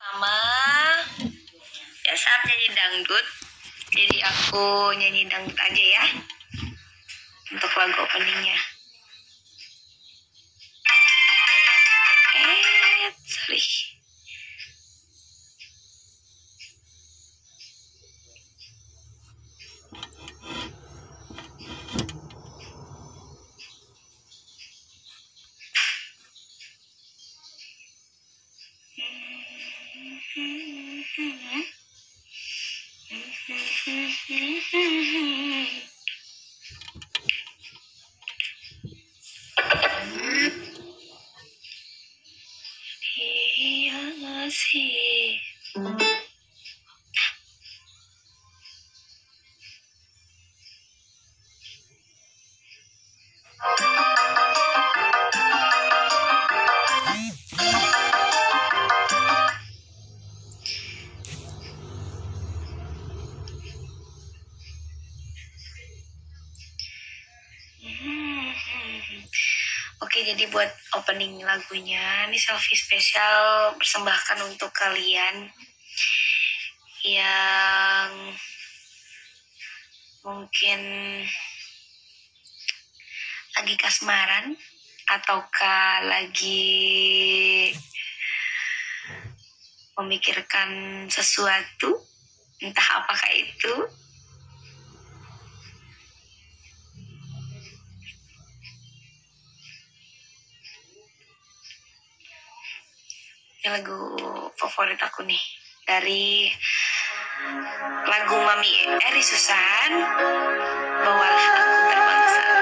Mama, ya saat nyanyi dangdut, jadi aku nyanyi dangdut aja ya untuk lagu openingnya. Sorry. Iya sih. Oke, jadi buat opening lagunya, ini selfie spesial persembahkan untuk kalian yang mungkin lagi kasmaran ataukah lagi memikirkan sesuatu, entah apakah itu. Ini lagu favorit aku nih, dari lagu Mami Eri Susan, Bawalah Aku Terbang ke Sana.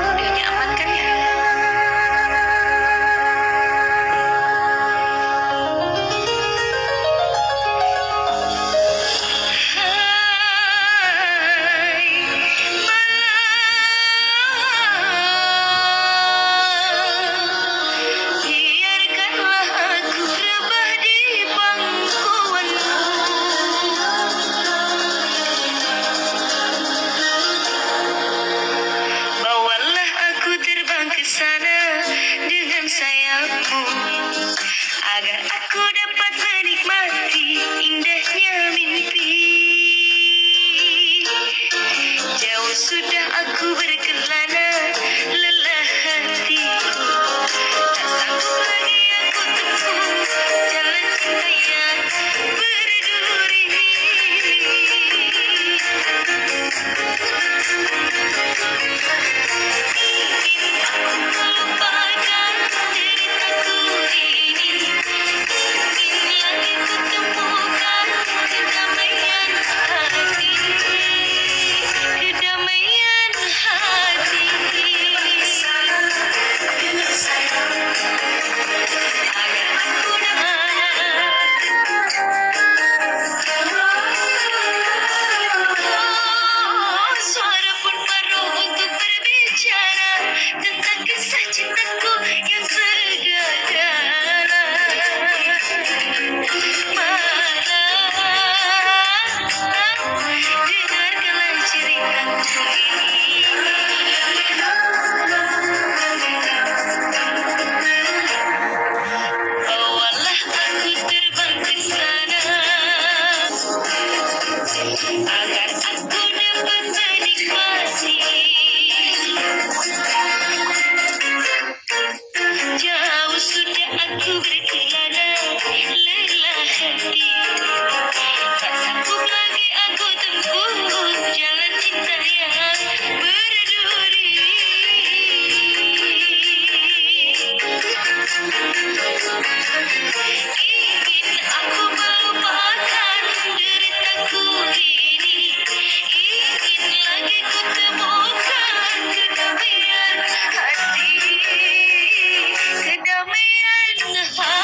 Audionya aman kan ya? Biarkanlah aku rebah di pangkuanmu. Bawalah aku terbang ke sana dengan sayapmu, agar aku dapat menikmati indahnya mimpi. Jauh sudah aku berkelana, lelah hatiku, tak sanggup lagi aku tempuh jalan cinta yang berduri. Ingin aku melupakan deritaku ini, ingin lagi kutemukan kedamaian hati, kedamaian hati. Agar aku suara pun baru untuk berbicara tentang kisah cintaku yang segala. Dengarkanlah ceritaku ini. Bawalah aku terbang ke sana, agar aku dapat menikmati. Jauh sudah aku berkelana, lelah hati, tak sanggup lagi aku tempuh jalan cinta yang berduri. Ingin aku melupakan deritaku ini, ingin lagi kutemukan kedamaian hati, kedamaian hati.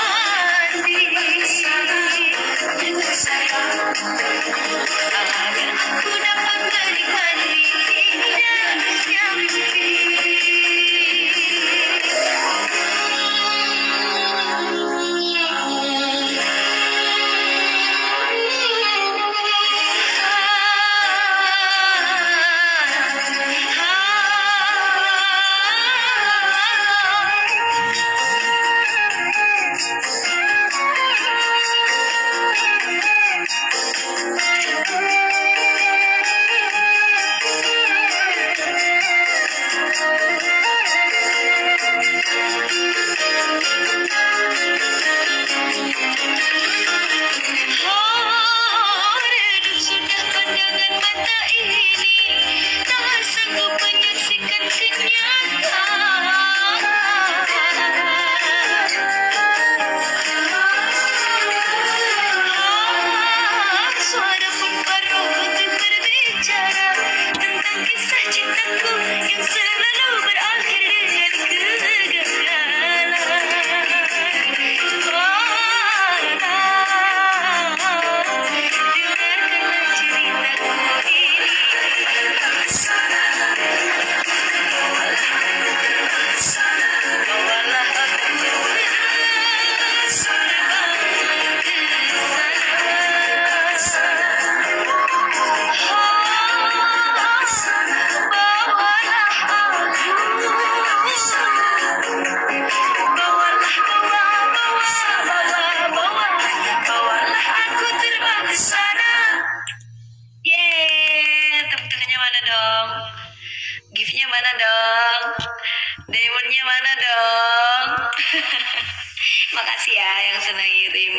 makasih ya yang sudah ngirim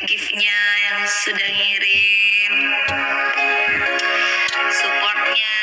gift-nya, yang sudah ngirim supportnya.